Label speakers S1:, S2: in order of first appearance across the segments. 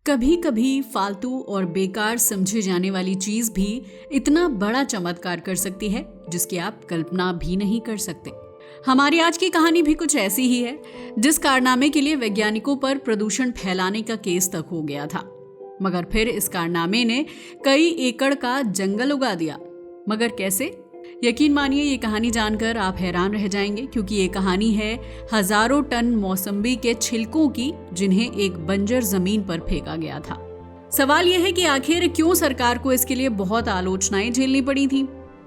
S1: कभी कभी फालतू और बेकार समझी जाने वाली चीज भी इतना बड़ा चमत्कार कर सकती है जिसकी आप कल्पना भी नहीं कर सकते। हमारी आज की कहानी भी कुछ ऐसी ही है, जिस कारनामे के लिए वैज्ञानिकों पर प्रदूषण फैलाने का केस तक हो गया था। मगर फिर इस कारनामे ने कई एकड़ का जंगल उगा दिया। मगर कैसे? यकीन मानिए, ये कहानी जानकर आप हैरान रह जाएंगे, क्योंकि ये कहानी है हजारों टन मौसम्बी के छिलकों की, जिन्हें एक बंजर जमीन पर फेंका गया था। सवाल यह है कि आखिर क्यों सरकार को इसके लिए बहुत आलोचनाएं झेलनी पड़ी थी।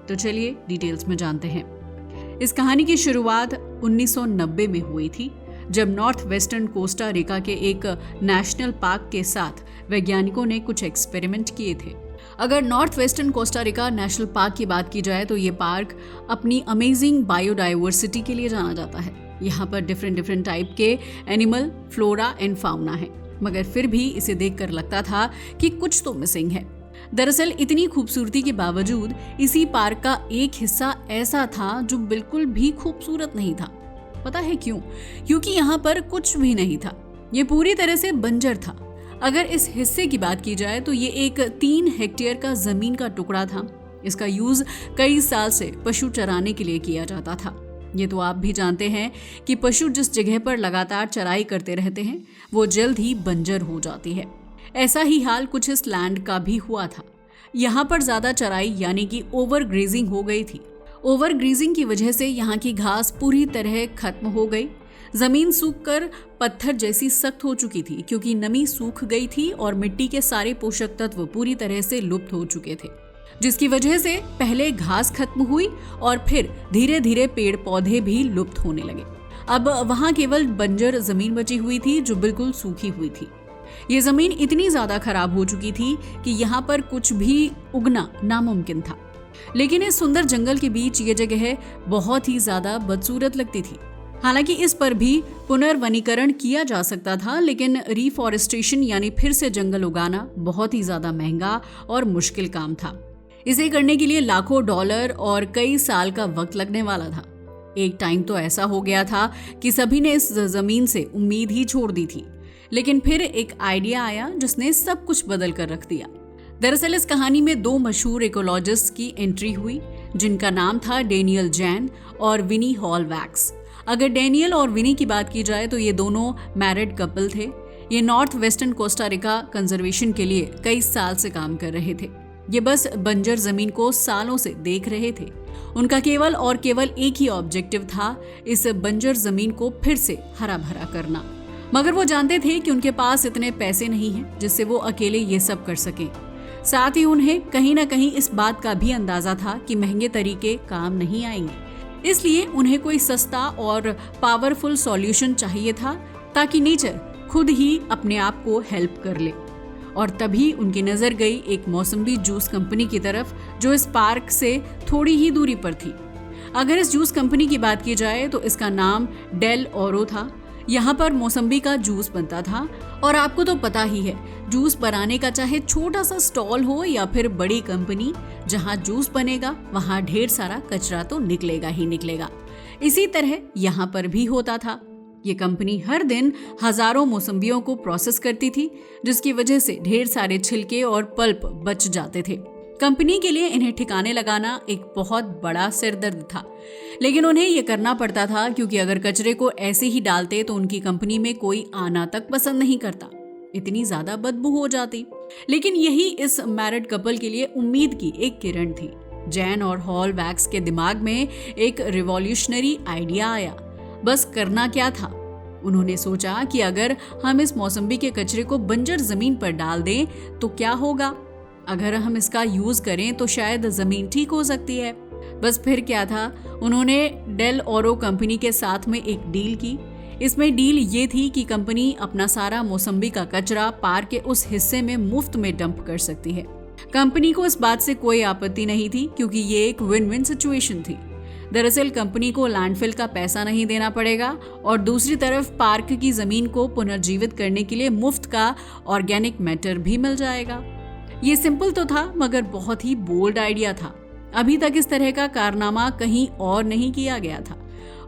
S1: तो चलिए डिटेल्स में जानते हैं। इस कहानी की शुरुआत 1990 में हुई थी, जब नॉर्थ वेस्टर्न कोस्टा रिका के एक नेशनल पार्क के साथ वैज्ञानिकों ने कुछ एक्सपेरिमेंट किए थे। अगर north western Costa Rica national park की बात की जाए तो ये पार्क अपनी अमेजिंग बायोडाइवर्सिटी के लिए जाना जाता है। यहाँ पर डिफरेंट टाइप के एनिमल, फ्लोरा एंड फाउना है। मगर फिर भी इसे देखकर लगता था कि कुछ तो मिसिंग है। दरअसल इतनी खूबसूरती के बावजूद इसी पार्क का एक हिस्सा ऐसा था जो बिल्कुल भी खूबसूरत नहीं था। पता है क्यों? क्योंकि यहाँ पर कुछ भी नहीं था। ये पूरी तरह से बंजर था। अगर इस हिस्से की बात की जाए तो ये एक 3 हेक्टेयर का जमीन का टुकड़ा था। इसका यूज कई साल से पशु चराने के लिए किया जाता था। ये तो आप भी जानते हैं कि पशु जिस जगह पर लगातार चराई करते रहते हैं वो जल्द ही बंजर हो जाती है। ऐसा ही हाल कुछ इस लैंड का भी हुआ था। यहाँ पर ज्यादा चराई यानी कि ओवर ग्रेजिंग हो गई थी। ओवर ग्रेजिंग की वजह से यहाँ की घास पूरी तरह खत्म हो गई। जमीन सूखकर पत्थर जैसी सख्त हो चुकी थी, क्योंकि नमी सूख गई थी और मिट्टी के सारे पोषक तत्व पूरी तरह से लुप्त हो चुके थे, जिसकी वजह से पहले घास खत्म हुई और फिर धीरे धीरे पेड़ पौधे भी लुप्त होने लगे। अब वहां केवल बंजर जमीन बची हुई थी जो बिल्कुल सूखी हुई थी। ये जमीन इतनी ज्यादा खराब हो चुकी थी कि यहाँ पर कुछ भी उगना नामुमकिन था। लेकिन इस सुंदर जंगल के बीच ये जगह बहुत ही ज्यादा बदसूरत लगती थी। हालांकि इस पर भी पुनर्वनीकरण किया जा सकता था, लेकिन रिफॉरेस्टेशन यानी फिर से जंगल उगाना बहुत ही ज्यादा महंगा और मुश्किल काम था। इसे करने के लिए लाखों डॉलर और कई साल का वक्त लगने वाला था। एक टाइम तो ऐसा हो गया था कि सभी ने इस जमीन से उम्मीद ही छोड़ दी थी। लेकिन फिर एक आइडिया आया जिसने सब कुछ बदल कर रख दिया। दरअसल इस कहानी में 2 मशहूर इकोलॉजिस्ट की एंट्री हुई, जिनका नाम था डेनियल जैन और विनी हॉलवैक्स। अगर डेनियल और विनी की बात की जाए तो ये दोनों मैरिड कपल थे। ये north western Costa Rica conservation के लिए कई साल से काम कर रहे थे। ये बस बंजर जमीन को सालों से देख रहे थे। उनका केवल और केवल एक ही ऑब्जेक्टिव था, इस बंजर जमीन को फिर से हरा भरा करना। मगर वो जानते थे कि उनके पास इतने पैसे नहीं हैं जिससे वो अकेले ये सब कर सकें। साथ ही उन्हें कहीं ना कहीं इस बात का भी अंदाजा था कि महंगे तरीके काम नहीं आएंगे। इसलिए उन्हें कोई सस्ता और पावरफुल सॉल्यूशन चाहिए था, ताकि नेचर खुद ही अपने आप को हेल्प कर ले। और तभी उनकी नजर गई एक मौसम्बी जूस कंपनी की तरफ, जो इस पार्क से थोड़ी ही दूरी पर थी। अगर इस जूस कंपनी की बात की जाए तो इसका नाम डेल ओरो था। यहाँ पर मौसम्बी का जूस बनता था, और आपको तो पता ही है, जूस बनाने का चाहे छोटा सा स्टॉल हो या फिर बड़ी कंपनी, जहाँ जूस बनेगा वहाँ ढेर सारा कचरा तो निकलेगा ही निकलेगा। इसी तरह यहाँ पर भी होता था। ये कंपनी हर दिन हजारों मौसम्बियों को प्रोसेस करती थी, जिसकी वजह से ढेर सारे छिलके और पल्प बच जाते थे। कंपनी के लिए इन्हें ठिकाने लगाना एक बहुत बड़ा सिरदर्द था, लेकिन उन्हें यह करना पड़ता था, क्योंकि अगर कचरे को ऐसे ही डालते तो उनकी कंपनी में कोई आना तक पसंद नहीं करता। इतनी ज्यादा बदबू हो जाती। लेकिन यही इस मैरिड कपल के लिए उम्मीद की एक किरण थी। जैन और हॉलवैक्स के दिमाग में एक रिवॉल्यूशनरी आइडिया आया। बस करना क्या था? उन्होंने सोचा कि अगर हम इस मौसम्बी के कचरे को बंजर जमीन पर डाल दें तो क्या होगा। अगर हम इसका यूज करें तो शायद जमीन ठीक हो सकती है। बस फिर क्या था, उन्होंने डेल ओरो कंपनी के साथ में एक डील की। इसमें डील ये थी कि कंपनी अपना सारा मौसम्बी का कचरा पार्क के उस हिस्से में मुफ्त में डंप कर सकती है। कंपनी को इस बात से कोई आपत्ति नहीं थी, क्योंकि ये एक विन विन सिचुएशन थी। दरअसल कंपनी को लैंडफिल का पैसा नहीं देना पड़ेगा, और दूसरी तरफ पार्क की जमीन को पुनर्जीवित करने के लिए मुफ्त का ऑर्गेनिक मैटर भी मिल जाएगा। ये सिंपल तो था, मगर बहुत ही बोल्ड आइडिया था। अभी तक इस तरह का कारनामा कहीं और नहीं किया गया था,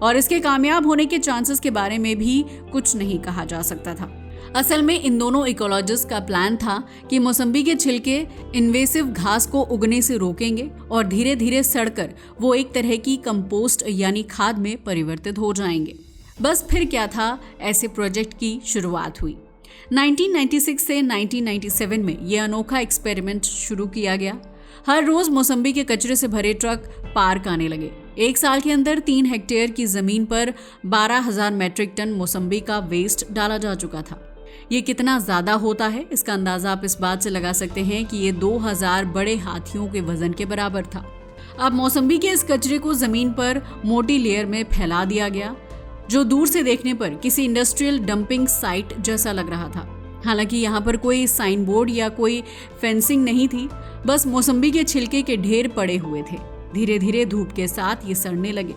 S1: और इसके कामयाब होने के चांसेस के बारे में भी कुछ नहीं कहा जा सकता था। असल में इन दोनों इकोलॉजिस्ट का प्लान था कि मौसम्बी के छिलके इन्वेसिव घास को उगने से रोकेंगे और धीरे धीरे सड़कर वो एक तरह की कंपोस्ट यानी खाद में परिवर्तित हो जाएंगे। बस फिर क्या था, ऐसे प्रोजेक्ट की शुरुआत हुई। 1996 से 1997 में यह अनोखा एक्सपेरिमेंट शुरू किया गया। हर रोज मौसम्बी के कचरे से भरे ट्रक पार्क आने लगे। एक साल के अंदर 3 हेक्टेयर की जमीन पर 12,000 मैट्रिक टन मौसम्बी का वेस्ट डाला जा चुका था। ये कितना ज्यादा होता है, इसका अंदाजा आप इस बात से लगा सकते हैं कि ये 2000 बड़े हाथियों के वजन के बराबर था। अब मौसम्बी के इस कचरे को जमीन पर मोटी लेयर में फैला दिया गया, जो दूर से देखने पर किसी इंडस्ट्रियल डंपिंग साइट जैसा लग रहा था। हालांकि यहाँ पर कोई साइन बोर्ड या कोई फेंसिंग नहीं थी, बस मौसम्बी के छिलके के ढेर पड़े हुए थे। धीरे धीरे धूप के साथ ये सड़ने लगे।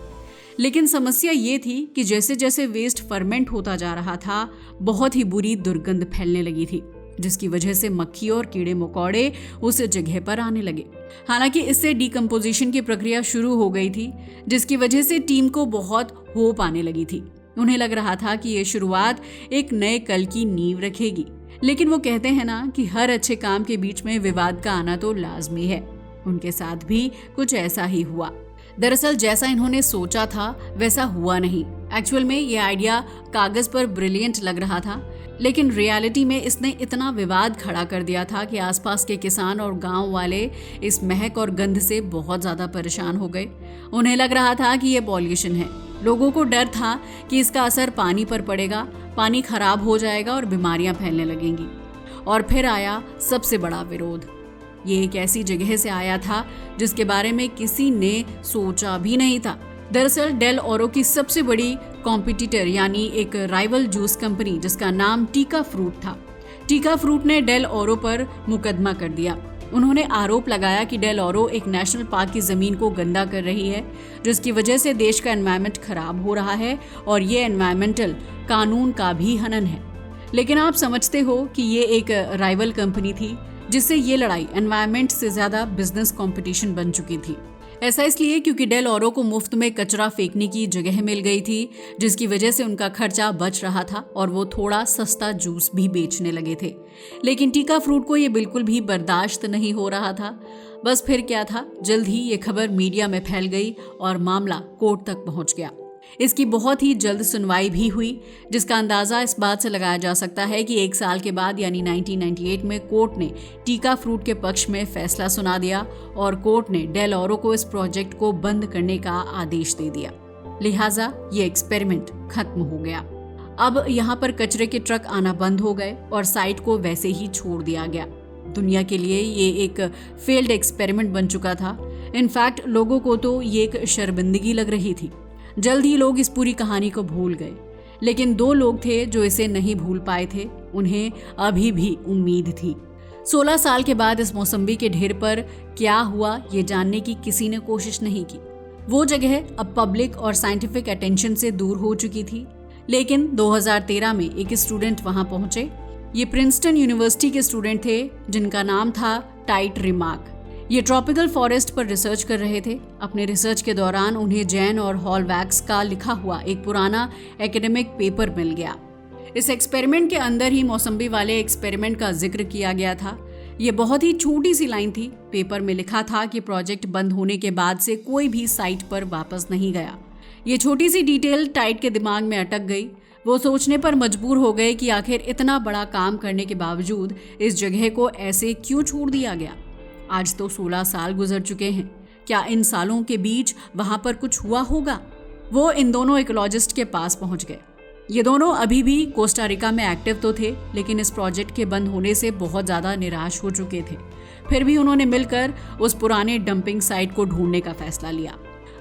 S1: लेकिन समस्या ये थी कि जैसे जैसे वेस्ट फर्मेंट होता जा रहा था, बहुत ही बुरी दुर्गंध फैलने लगी थी, जिसकी वजह से मक्खी और कीड़े मकोड़े उस जगह पर आने लगे। हालांकि इससे डिकम्पोजिशन की प्रक्रिया शुरू हो गई थी, जिसकी वजह से टीम को बहुत होप आने लगी थी। उन्हें लग रहा था कि ये शुरुआत एक नए कल की नींव रखेगी। लेकिन वो कहते हैं ना कि हर अच्छे काम के बीच में विवाद का आना तो लाजमी है। उनके साथ भी कुछ ऐसा ही हुआ। दरअसल जैसा इन्होंने सोचा था वैसा हुआ नहीं। एक्चुअल में ये आइडिया कागज पर ब्रिलियंट लग रहा था, लेकिन रियलिटी में इसने इतना विवाद खड़ा कर दिया था कि आसपास के किसान और गांव वाले इस महक और गंध से बहुत ज़्यादा परेशान हो गए। उन्हें लग रहा था कि ये पॉल्यूशन है। लोगों को डर था कि इसका असर पानी पर पड़ेगा, पानी खराब हो जाएगा और बीमारियां फैलने लगेंगी। और फिर आया सबसे बड़ा विरोध। ये एक ऐसी जगह से आया था जिसके बारे में किसी ने सोचा भी नहीं था। दरअसल डेल ओरो की सबसे बड़ी कॉम्पिटिटर यानी एक राइवल जूस कंपनी जिसका नाम टीका फ्रूट था। टीका फ्रूट ने डेल ओरो पर मुकदमा कर दिया। उन्होंने आरोप लगाया कि डेल ओरो एक नेशनल पार्क की जमीन को गंदा कर रही है, जिसकी वजह से देश का एनवायरनमेंट खराब हो रहा है और ये एनवायरनमेंटल कानून का भी हनन है। लेकिन आप समझते हो कि ये एक राइवल कंपनी थी, जिससे ये लड़ाई एनवायरनमेंट से ज्यादा बिजनेस कंपटीशन बन चुकी थी। ऐसा इसलिए क्योंकि डेल ओरो को मुफ्त में कचरा फेंकने की जगह मिल गई थी, जिसकी वजह से उनका खर्चा बच रहा था और वो थोड़ा सस्ता जूस भी बेचने लगे थे। लेकिन टीका फ्रूट को ये बिल्कुल भी बर्दाश्त नहीं हो रहा था। बस फिर क्या था, जल्द ही ये खबर मीडिया में फैल गई और मामला कोर्ट तक पहुंच गया। इसकी बहुत ही जल्द सुनवाई भी हुई, जिसका अंदाजा इस बात से लगाया जा सकता है कि 1 साल के बाद यानी 1998 में कोर्ट ने टीका फ्रूट के पक्ष में फैसला सुना दिया और कोर्ट ने डेल ओरो को इस प्रोजेक्ट को बंद करने का आदेश दे दिया। लिहाजा ये एक्सपेरिमेंट खत्म हो गया। अब यहाँ पर कचरे के ट्रक आना बंद हो गए और साइट को वैसे ही छोड़ दिया गया। दुनिया के लिए ये एक फेल्ड एक्सपेरिमेंट बन चुका था। इनफैक्ट लोगों को तो ये एक शर्मिंदगी लग रही थी। जल्द ही लोग इस पूरी कहानी को भूल गए, लेकिन 2 लोग थे जो इसे नहीं भूल पाए थे। उन्हें अभी भी उम्मीद थी। 16 साल के बाद इस मौसम्बी के ढेर पर क्या हुआ ये जानने की किसी ने कोशिश नहीं की। वो जगह अब पब्लिक और साइंटिफिक अटेंशन से दूर हो चुकी थी। लेकिन 2013 में एक स्टूडेंट वहां पहुंचे। ये प्रिंसटन यूनिवर्सिटी के स्टूडेंट थे जिनका नाम था टाइट रिमार्क। ये ट्रॉपिकल फॉरेस्ट पर रिसर्च कर रहे थे। अपने रिसर्च के दौरान उन्हें जैन और हॉलवैक्स का लिखा हुआ एक पुराना एकेडमिक पेपर मिल गया। इस एक्सपेरिमेंट के अंदर ही मौसम्बी वाले एक्सपेरिमेंट का जिक्र किया गया था। ये बहुत ही छोटी सी लाइन थी। पेपर में लिखा था कि प्रोजेक्ट बंद होने के बाद से कोई भी साइट पर वापस नहीं गया। ये छोटी सी डिटेल टाइट के दिमाग में अटक गई। वो सोचने पर मजबूर हो गए कि आखिर इतना बड़ा काम करने के बावजूद इस जगह को ऐसे क्यों छोड़ दिया गया। आज तो 16 साल गुजर चुके हैं। क्या इन सालों के बीच वहां पर कुछ हुआ होगा? वो इन दोनों इकोलॉजिस्ट के पास पहुंच गए। ये दोनों अभी भी कोस्टा रिका में एक्टिव तो थे, लेकिन इस प्रोजेक्ट के बंद होने से बहुत ज़्यादा निराश हो चुके थे। फिर भी उन्होंने मिलकर उस पुराने डंपिंग साइट को ढूंढने का फैसला लिया।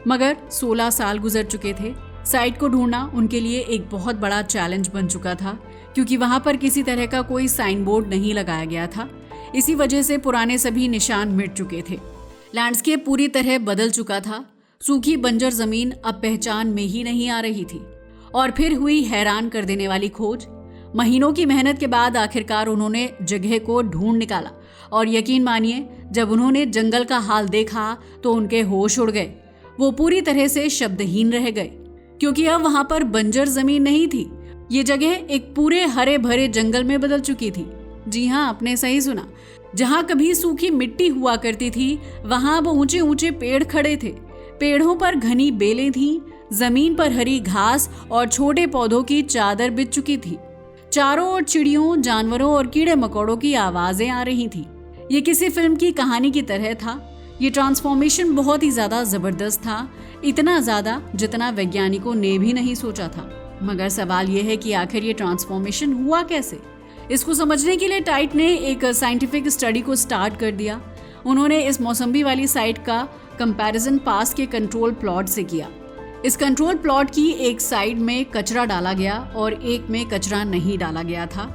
S1: मगर 16 साल गुजर चुके थे। साइट को ढूंढना उनके लिए एक बहुत बड़ा चैलेंज बन चुका था, क्योंकि वहां पर किसी तरह का कोई साइन बोर्ड नहीं लगाया गया था। इसी वजह से पुराने सभी निशान मिट चुके थे। लैंडस्केप पूरी तरह बदल चुका था। सूखी बंजर जमीन अब पहचान में ही नहीं आ रही थी। और फिर हुई हैरान कर देने वाली खोज। महीनों की मेहनत के बाद आखिरकार उन्होंने जगह को ढूंढ निकाला और यकीन मानिए, जब उन्होंने जंगल का हाल देखा तो उनके होश उड़ गए। वो पूरी तरह से शब्दहीन रह गए, क्योंकि अब वहां पर बंजर जमीन नहीं थी, ये जगह एक पूरे हरे भरे जंगल में बदल चुकी थी। जी हाँ, आपने सही सुना। जहाँ कभी सूखी मिट्टी हुआ करती थी, वहां अब ऊंचे ऊंचे पेड़ खड़े थे। पेड़ों पर घनी बेलें थीं, जमीन पर हरी घास और छोटे पौधों की चादर बिछ चुकी थी। चारों ओर चिड़ियों, जानवरों और कीड़े मकोड़ों की आवाजें आ रही थी। ये किसी फिल्म की कहानी की तरह था। ये ट्रांसफॉर्मेशन बहुत ही ज्यादा जबरदस्त था, इतना ज्यादा जितना वैज्ञानिकों ने भी नहीं सोचा था। मगर सवाल यह है कि आखिर ये ट्रांसफॉर्मेशन हुआ कैसे? इसको समझने के लिए टाइट ने एक साइंटिफिक स्टडी को स्टार्ट कर दिया। उन्होंने इस मौसम्बी वाली साइट का कंपैरिजन पास के कंट्रोल प्लॉट से किया। इस कंट्रोल प्लॉट की एक साइड में कचरा डाला गया और एक में कचरा नहीं डाला गया था।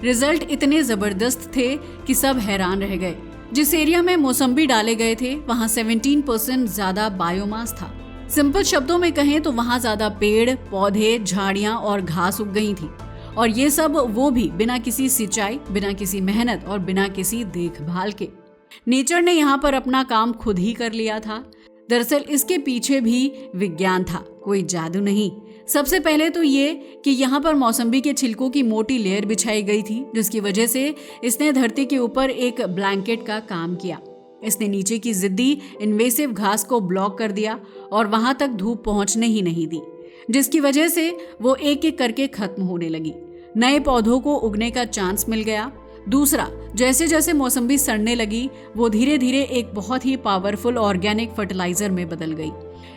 S1: रिजल्ट इतने जबरदस्त थे कि सब हैरान रह गए। जिस एरिया में मौसम्बी डाले गए थे वहां 17% ज्यादा बायोमास था। सिंपल शब्दों में कहें तो वहां ज्यादा पेड़, पौधे, झाड़ियां और घास उग गई थी। और ये सब वो भी बिना किसी सिंचाई, बिना किसी मेहनत और बिना किसी देखभाल के। नेचर ने यहाँ पर अपना काम खुद ही कर लिया था। दरअसल इसके पीछे भी विज्ञान था, कोई जादू नहीं। सबसे पहले तो ये कि यहाँ पर मौसम्बी के छिलकों की मोटी लेयर बिछाई गई थी, जिसकी वजह से इसने धरती के ऊपर एक ब्लैंकेट का काम किया। इसने नीचे की जिद्दी इन्वेसिव घास को ब्लॉक कर दिया और वहां तक धूप पहुंचने ही नहीं दी, जिसकी वजह से वो एक एक करके खत्म होने लगी। नए पौधों को उगने का चांस मिल गया। दूसरा, जैसे जैसे मौसम्बी सड़ने लगी वो धीरे धीरे एक बहुत ही पावरफुल ऑर्गेनिक फर्टिलाइजर में बदल गई।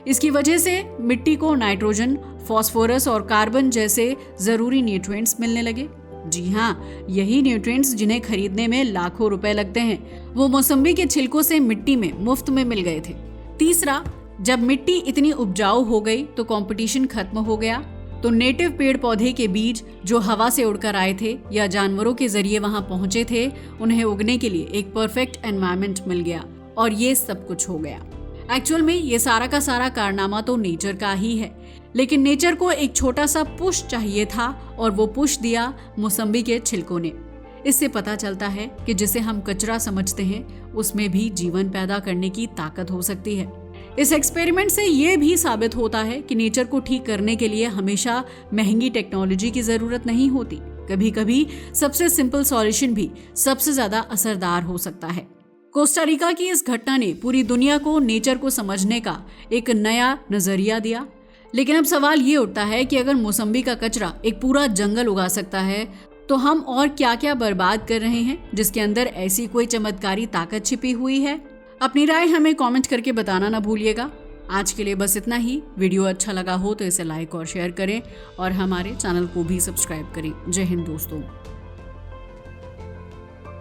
S1: इसकी वजह से मिट्टी को नाइट्रोजन, फास्फोरस और कार्बन जैसे जरूरी न्यूट्रिएंट्स मिलने लगे। जी हाँ, यही न्यूट्रिएंट्स जिन्हें खरीदने में लाखों रुपए लगते हैं, वो मौसम्बी के छिलकों से मिट्टी में मुफ्त में मिल गए थे। तीसरा, जब मिट्टी इतनी उपजाऊ हो गई तो कंपटीशन खत्म हो गया। तो नेटिव पेड़ पौधे के बीज जो हवा से उड़कर आए थे या जानवरों के जरिए वहां पहुंचे थे, उन्हें उगने के लिए एक परफेक्ट एनवायरनमेंट मिल गया और ये सब कुछ हो गया। एक्चुअल में ये सारा का सारा कारनामा तो नेचर का ही है, लेकिन नेचर को एक छोटा सा पुश चाहिए था और वो पुश दिया मौसम्बी के छिलकों ने। इससे पता चलता है कि जिसे हम कचरा समझते हैं उसमें भी जीवन पैदा करने की ताकत हो सकती है। इस एक्सपेरिमेंट से ये भी साबित होता है कि नेचर को ठीक करने के लिए हमेशा महंगी टेक्नोलॉजी की जरूरत नहीं होती। कभी कभी सबसे सिंपल सॉल्यूशन भी सबसे ज्यादा असरदार हो सकता है। कोस्टा रिका की इस घटना ने पूरी दुनिया को नेचर को समझने का एक नया नजरिया दिया। लेकिन अब सवाल ये उठता है कि अगर मौसम्बी का कचरा एक पूरा जंगल उगा सकता है, तो हम और क्या क्या बर्बाद कर रहे हैं जिसके अंदर ऐसी कोई चमत्कारी ताकत छिपी हुई है? अपनी राय हमें कमेंट करके बताना ना भूलिएगा। आज के लिए बस इतना ही। वीडियो अच्छा लगा हो तो इसे लाइक और शेयर करें और हमारे चैनल को भी सब्सक्राइब करें। जय हिंद दोस्तों।